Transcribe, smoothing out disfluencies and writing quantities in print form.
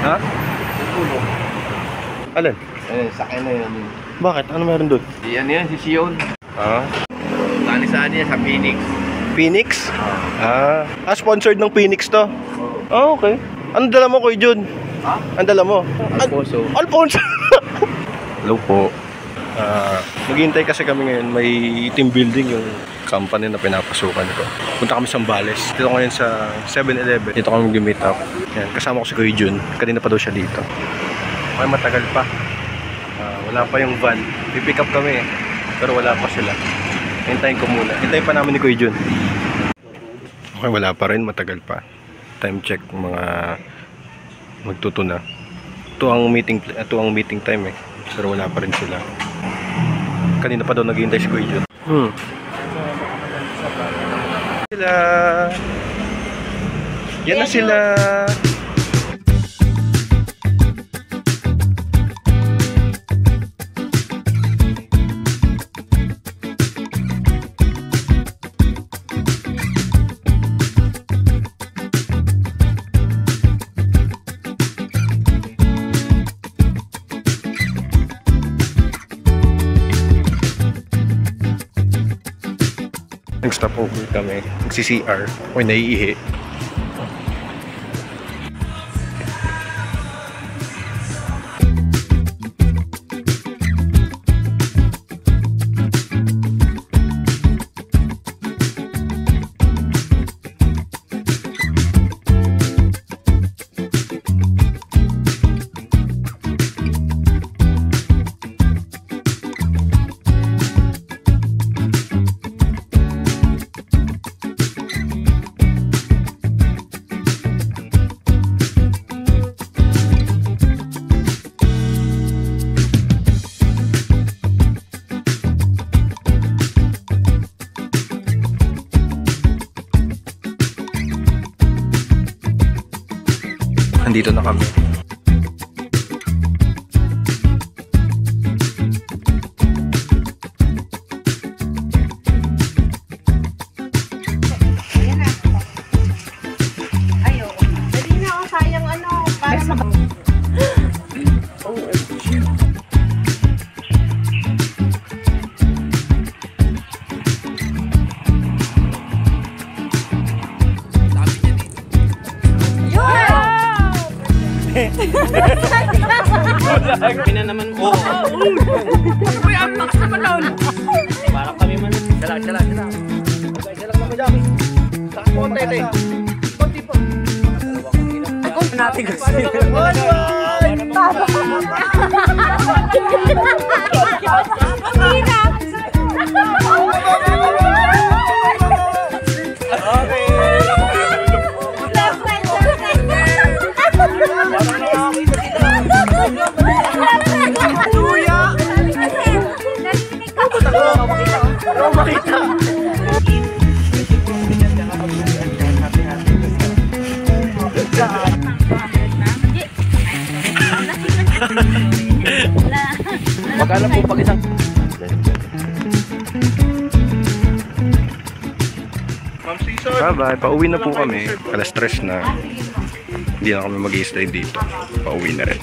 Ha? Tulong. Alin? Sakay na yun. Bakit? Ano meron doon? Yan yan, si Sion. Ah? Tali saan niya sa Phoenix. Phoenix? Sponsored ng Phoenix to? Okay. Ano dala mo, Kuya Jun? Ha? Ang dala mo? Alfonso. Alfonso! Hello po. Naghihintay kasi kami ngayon. May team building yung company na pinapasukan ko. Punta kami sa Zambales. Dito ngayon sa 7-Eleven. Dito kami mag-meet up. Yan, kasama ko si Kuya Jun. Kanina pa daw siya dito. Okay, matagal pa. Wala pa yung van. Pipick up kami eh. Pero wala pa sila. Hintayin ko muna. Hintayin pa namin ni Kuya Jun. Okay, wala pa rin. Matagal pa. Time check. Mga magtuto na. Ito ang meeting time eh. Pero wala pa rin sila. Kanina pa daw naghihintay si Kuya Jun. Sila. Yan na sila. Nag-stop over kami. Nagsi-CR. O naiihi. Nandito na kami. Ayo. Dali na ako, sayang ano, para sa Pina naman mo. Uy, ang lakas naman nun. Parang kami man. Sala. Sala naman dyan. Saan po ang tete? Konti po. Ako natin kasi. Magkano po pag isang... Bye-bye. Pauwi na po kami. Alas 3 na. Hindi na kami mag-i-stay dito. Pauwi na rin.